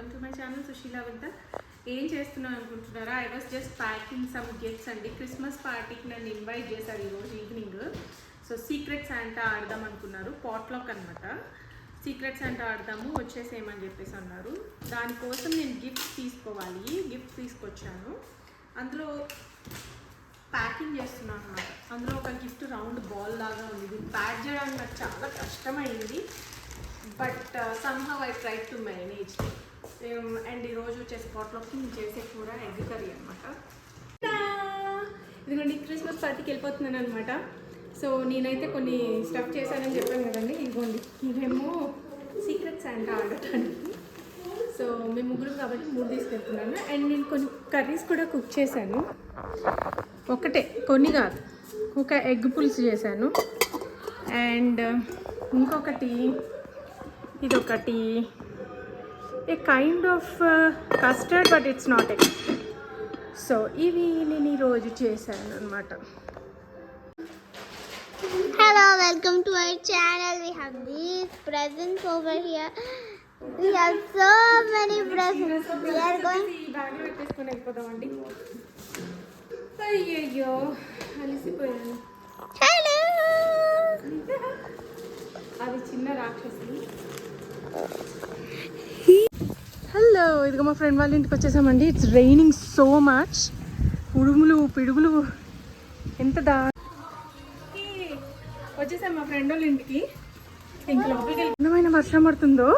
Welcome to my channel Sushila వింత. ఏం చేస్తున్నాను అనుకుంటున్నారా? I was just packing some gifts అండి. క్రిస్మస్ పార్టీకి నన్ను ఇన్వైట్ చేశారు ఈరోజు ఈవినింగ్. సో సీక్రెట్ శాంటా ఆడదాం అనుకున్నారు, పాట్లాక్ అనమాట. సీక్రెట్ శాంటా ఆడదాము వచ్చేసేయమని చెప్పేసి అన్నారు. దానికోసం నేను గిఫ్ట్స్ తీసుకోవాలి, గిఫ్ట్స్ తీసుకొచ్చాను. అందులో ప్యాకింగ్ చేస్తున్నాను అనమాట. అందులో ఒక గిఫ్ట్ రౌండ్ బాల్ లాగా ఉంది. దీన్ని ప్యాక్ చేయడానికి నాకు చాలా కష్టమైంది, but somehow I try to manage. And ఈరోజు వచ్చేసి పాట్లాక్కి నేను చేసే కూర ఎగ్ కర్రీ అనమాట. ఇదిగోండి క్రిస్మస్ పార్టీకి వెళ్ళిపోతున్నాను అనమాట. సో నేనైతే కొన్ని స్టఫ్ చేశానని చెప్పాను కదండి. ఇదిగోండి ఇవేమో సీక్రెట్ శాంటా ఆడటానికి. సో మేము ముగ్గురు కాబట్టి 3 తీసుకెళ్తున్నాను. అండ్ నేను కొన్ని కర్రీస్ కూడా కుక్ చేశాను. ఒకటే, కొన్ని కాదు, ఒక ఎగ్ పులుసు చేశాను. అండ్ ఇంకొకటి ఇదొకటి a kind of custard, but it's not egg. So ఇవి నేను ఈరోజు చేశాను అనమాట. Hello, welcome to our channel. We have these presents over here. We have so many presents. We are going. బ్యాగ్లో పెట్టేసుకొని వెళ్ళిపోదామండి. అయ్యయ్యో అలిసిపోయాను. Hello. అది చిన్న రాక్షసి. హలో, ఇదిగో మా ఫ్రెండ్ వాళ్ళ ఇంటికి వచ్చేసామండి. It's raining so much. ఉడుములు పిడుగులు ఎంత వచ్చేసాం మా ఫ్రెండ్ వాళ్ళ ఇంటికి. ఇంక లోపలికి అందమైన వర్షం పడుతుందో.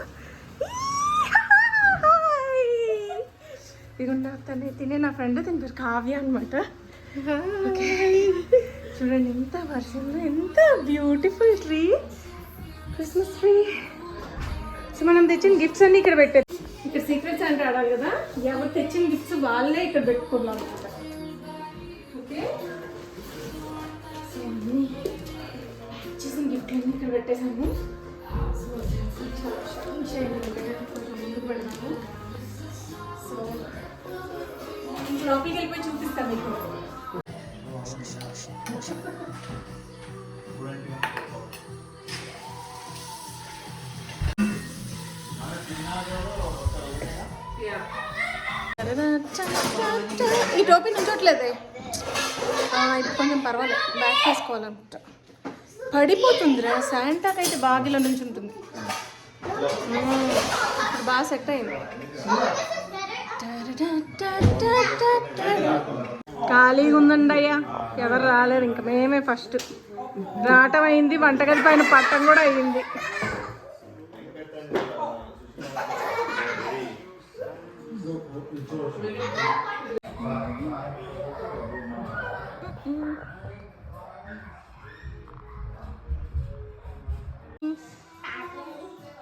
ఇదిగోండి తనే తినే నా ఫ్రెండ్, తన పేరు కావ్య అనమాట. చూడండి ఎంత వర్షంలో ఎంత beautiful tree, Christmas tree. So మనం తెచ్చిన గిఫ్ట్స్ అన్నీ ఇక్కడ పెట్టారు. ఇక్కడ సీక్రెట్ శాంటా ఆడాలి కదా, ఎవరు తెచ్చిన గిఫ్ట్స్ వాళ్ళే ఇక్కడ పెట్టుకున్నాం అనమాట. ఓకే, సో అన్నీ తెచ్చేసిన గిఫ్ట్ అన్నీ ఇక్కడ పెట్టేసాము. సో కొంచెం ముందుకు పెడదాము. సో లోపలికి వెళ్ళిపోయి చూపిస్తాను మీకు. ఈ టోపీ నుంచోట్లేదే, ఇప్పుడు కొంచెం పర్వాలేదు. బ్యాక్ తీసుకోవాలనుకుంటా. పడిపోతుందిరా, శాంటాకి అయితే బాగా ఇలా నుంచి ఉంటుంది. ఇప్పుడు బాగా సెట్ అయింది. ఖాళీగా ఉందండి అయ్యా, ఎవరు రాలేరు. ఇంకా మేమే ఫస్ట్ రావటం అయింది, వంటగది పైన పట్టం కూడా అయ్యింది.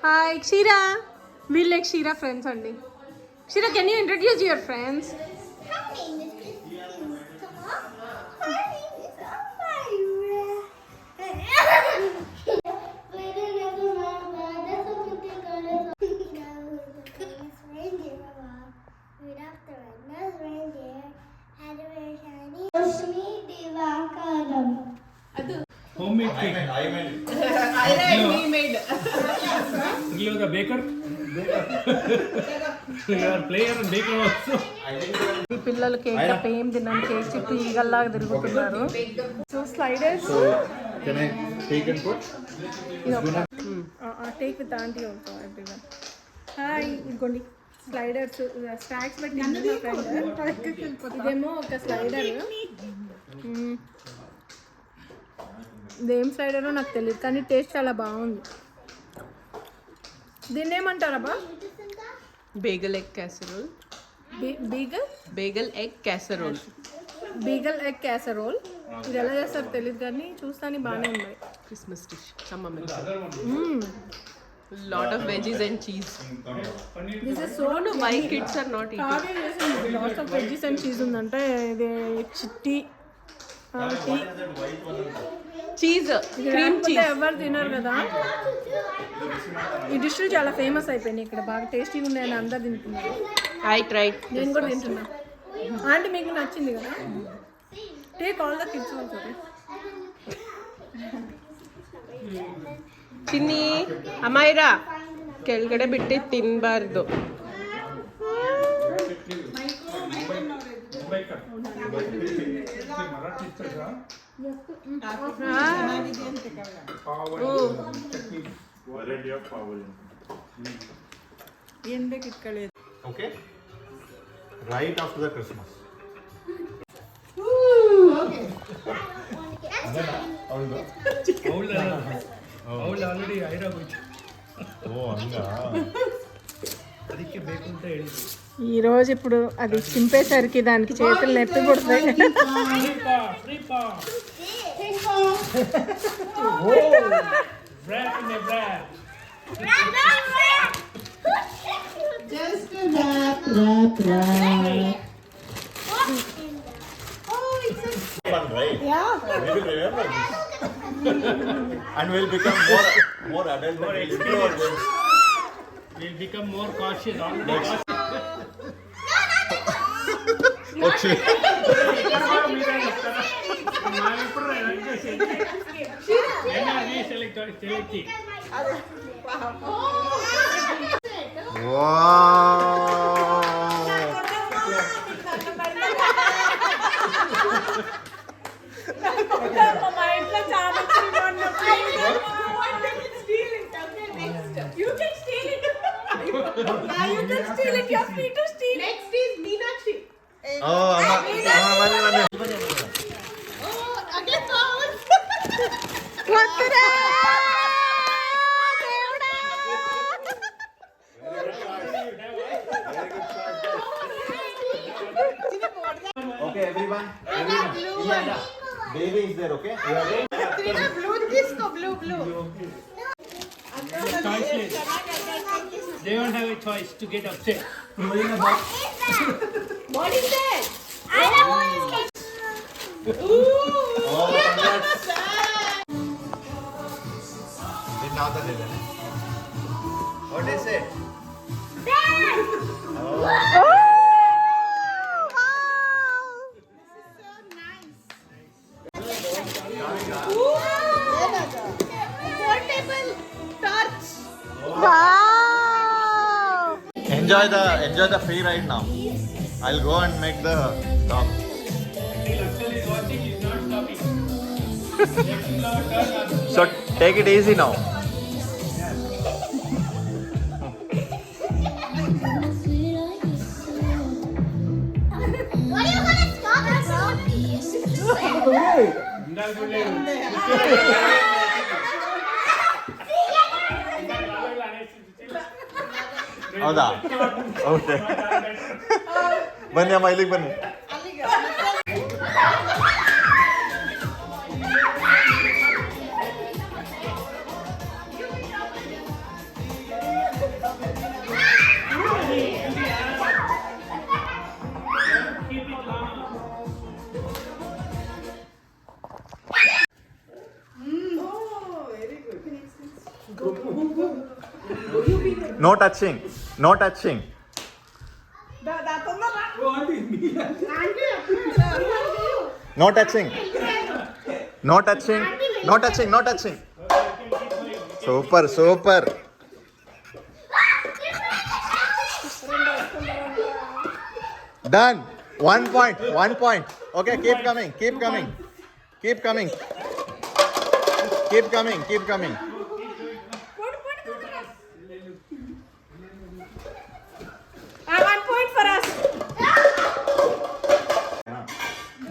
హాయ్ క్షీరా, వీళ్ళే క్షీరా ఫ్రెండ్స్ అండి. Kshira, can you introduce your friends? Homemade cake. We made. You are the baker. You are player and baker also. ఈ పిల్లలు కేక్ తప్ప ఏం తిన్నాను. కేక్ చుట్టూ ఈగల్లాగా తిరుగుతున్నారు. So sliders. So can I take and put? Take with aunty also everyone. Hi, ఇదిగోండి sliders, snacks పెట్టింది మా ఫ్రెండ్. ఇదేమో ఒక స్లైడర్. ఇదేం స్లైడరో నాకు తెలియదు, కానీ టేస్ట్ చాలా బాగుంది. దీన్ని ఏమంటారబ్బా? Bagel egg casserole. Bagel egg casserole. Bagel egg casserole. ఇది ఎలా చేస్తారో తెలియదు, కానీ చూస్తాను బాగానే ఉన్నాయి. Christmas dish. Lot of veggies and cheese. This is so No, why kids are not eating? Kavya చేసింది. Lots of veggies and cheese ఉందంటే ఇది చిట్టి టీ. Cheese, cream cheese. ఎవరు తినరు కదా. ఈ డిష్లు చాలా ఫేమస్ అయిపోయినాయి ఇక్కడ, బాగా టేస్టీగా ఉన్నాయని అందరు తింటున్నారు. I tried. నేను కూడా తింటున్నా. అంటే మీకు నచ్చింది కదా. Take all the kids also. ಚಿನ್ನಿ ಅಮ್ಮಾಯಿರ ಕೆಳಗಡೆ ಬಿಟ್ಟು ತಿನ್ನಬಾರ್ದು. baker. Marathi chakra. Power. Chutney. Variety of power. Okay. Right after the Christmas. Old already ಐರ ಹೋಯ್ತು. Oh, anga. ಅದಕ್ಕೆ ಬೇಕು ಅಂತ ಹೇಳಿದ್ರು. ఈ రోజు ఇప్పుడు అది చింపేసరికి దానికి చేతులు నొప్పి పుడుతాయి. Free pa. Oh. Wrap in a wrap. Just a wrap. Fun, right? Yeah. We will remember this. And we'll become more adult. More and experienced. We'll become more cautious. Already cautious. Okay. Oh, Amma. Okay, everyone. Yeah. Baby is there, okay? You are ready? Choiceless. They don't have a choice to get upset. What is that? I know it. Oh, congrats. Did now the level. What is it? Wow! Enjoy the free ride now. I'll go and make the stop. Axel is watching, he's not stopping. So take it easy now. What are you gonna stop us? ఇందాక చూడలేదు. ಹೌದಾ okay ಬನ್ನಿ ಅಮ್ಮ ಇಲ್ಲಿಗೆ ಬನ್ನಿ No touching. No touching. No touching. No touching. No touching. No touching. Super, super. Done. 1 point. 1 point. Okay, keep coming. Keep coming. Keep coming. Keep coming. Keep coming. One point for us.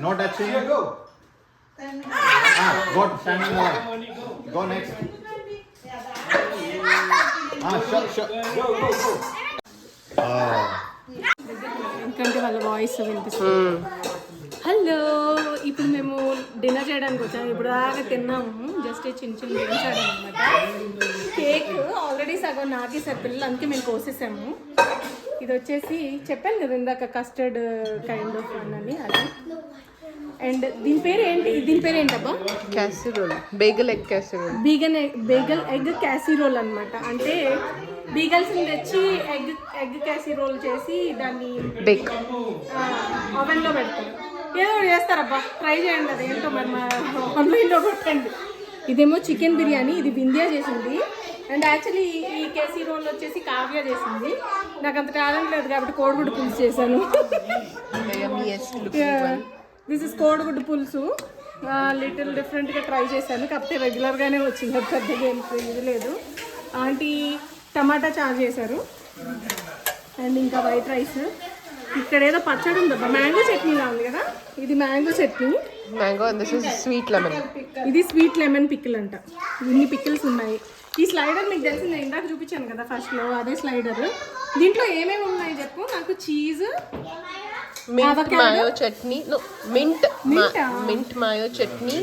No touching. Go. Go stand in the line. Go next. Sure. Go. ఎందుకంటే వాళ్ళ voice వినిపిస్తుంది. Hello, ఇప్పుడు మేము dinner చేయడానికి వచ్చాము. ఇప్పుడు దాకా తిన్నాము. జస్ట్ చిన్న గేమ్స్ ఆడాము అనమాట. కేక్ ఆల్రెడీ సగం నాకేసారు పిల్లలు, అందుకే మేము కోసేసాము. ఇది వచ్చేసి చెప్పాను కదా ఇందాక కస్టర్డ్ కైండ్ ఆఫ్ వన్ అని, అది. అండ్ దీని పేరు ఏంటబ్బా? Casserole. Bagel egg casserole. Bagel egg casserole అనమాట. అంటే బీగల్స్ని తెచ్చి ఎగ్ క్యాసీరోల్ చేసి దాన్ని Bake. ఓవెన్లో పెడతారు. ఏదో ఒకటి చేస్తారబ్బా, ట్రై చేయండి. అది ఏంటో మరి మా ఆన్లైన్లో కొట్టండి. ఇదేమో చికెన్ బిర్యానీ, ఇది వింధ్యా చేసింది. అండ్ యాక్చువల్లీ ఈ కేసీ రోల్ వచ్చేసి కావ్య చేసింది. నాకు అంత టాలెంట్ లేదు కాబట్టి కోడిగుడ్డు పులుసు చేశాను. దిస్ ఇస్ కోడిగుడ్డు పులుసు. లిటిల్ డిఫరెంట్గా ట్రై చేశాను, కాకపోతే రెగ్యులర్గానే వచ్చింది, పెద్దగా ఏం ఇది లేదు. ఆంటీ టమాటా చారు చేశారు అండ్ ఇంకా వైట్ రైస్. ఇక్కడ ఏదో పచ్చడి ఉందబ్బా, మ్యాంగో చట్నీలా ఉంది కదా, ఇది mango chutney. Mango and this is sweet lemon. ఇది స్వీట్ లెమన్ పికిల్ అంట. ఇన్ని పికిల్స్ ఉన్నాయి. ఈ స్లైడర్ మీకు తెలిసింది, ఇందాక చూపించాను కదా ఫస్ట్లో, అదే స్లైడర్. దీంట్లో ఏమేమి ఉన్నాయి చెప్పు నాకు. Cheese, mint mayo chutney, mint mayo chutney,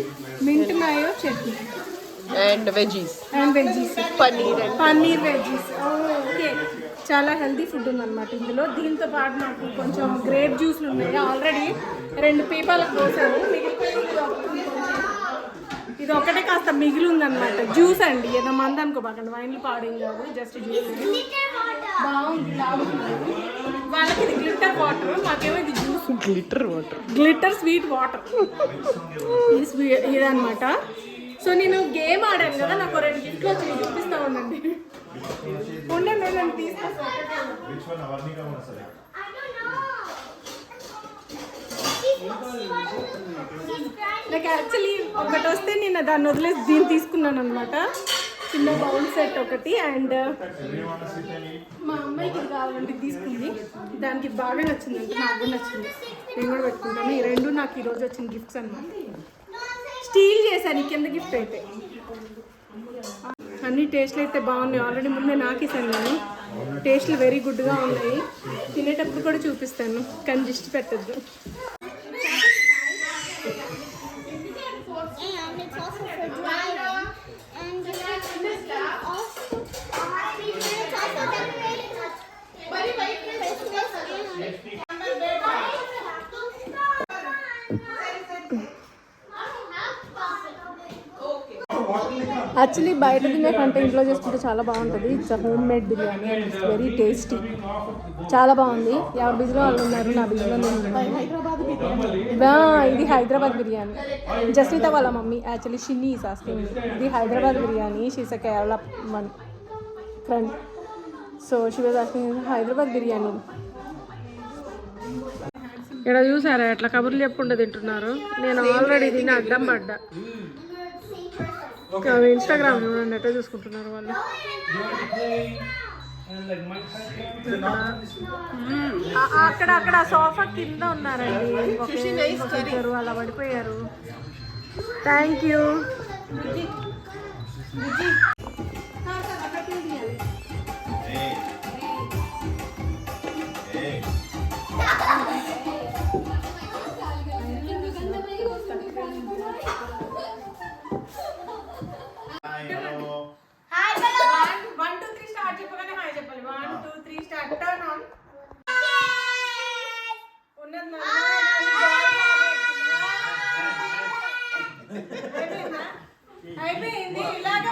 mint mayo chutney and veggies, paneer veggies. Okay, చాలా హెల్తీ ఫుడ్ ఉందన్నమాట ఇందులో. దీంతో పాటు నాకు కొంచెం గ్రేప్ జ్యూస్లు ఉన్నాయి. ఆల్రెడీ 2 పీపాలకు పోసాను, ఇది ఒకటే కాస్త మిగిలి ఉందన్నమాట. జ్యూస్ అండి, ఏదో మంది అనుకోబాకండి, వైన్లు పాడేం కాదు, జస్ట్ జ్యూస్. బాగుంది, వాళ్ళకి ఇది గ్లిటర్ వాటర్, మాకేమో ఇది జ్యూస్. గ్లిటర్ స్వీట్ వాటర్ ఇదన్నమాట. సో నేను గేమ్ ఆడాను కదా, నాకు 2 గిఫ్ట్లు వచ్చి చూపిస్తా ఉండండి. ఉండండి నేను తీసుకొస్తాను. నాకు యాక్చువల్లీ ఒకటి వస్తే నేను దాన్ని వదిలేసి దీన్ని తీసుకున్నాను అనమాట. చిన్న బౌల్ సెట్ ఒకటి, అండ్ మా అమ్మాయికి ఇది కావాలంటే తీసుకుంది. దానికి బాగా నచ్చిందంటే, నాకు కూడా నచ్చింది, నేను కూడా పెట్టుకుంటాను. ఈ 2 నాకు ఈరోజు వచ్చిన గిఫ్ట్స్ అనమాట. స్టీల్ చేశాను ఈ కింద గిఫ్ట్ అయితే. అన్ని టేస్ట్లు అయితే బాగున్నాయి. ఆల్రెడీ ముందే నాకేసాను నేను. టేస్ట్లు వెరీ గుడ్గా ఉన్నాయి. తినేటప్పుడు కూడా చూపిస్తాను, కానీ దిష్టి పెట్టద్దు. యాక్చువల్లీ బయట తినే కంటే ఇంట్లో చేసుకుంటే చాలా బాగుంటుంది. It's home made biryani and it's very tasty. చాలా బాగుంది. ఎవరు బిజీలో వాళ్ళు ఉన్నారు, నా బిజీలో నేను. ఇది హైదరాబాద్ బిర్యానీ. జస్మిత వాళ్ళ mummy actually Shiny is asking me. ఇది Hyderabad biryani. She's a Kerala one friend, so she was asking Hyderabad biryani. ఇక్కడ చూసారా ఎట్లా కబుర్లు చెప్పుకుంటూ తింటున్నారు. నేను ఆల్రెడీ దీన్ని అడ్డం పడ్డా. ఇన్స్టాగ్రామ్ చూడండి ఎట్లా చూసుకుంటున్నారు వాళ్ళు. అక్కడ సోఫా కింద ఉన్నారండి, ఒకరు అలా పడిపోయారు. Thank you. అయిపోయింది ఇలాగ.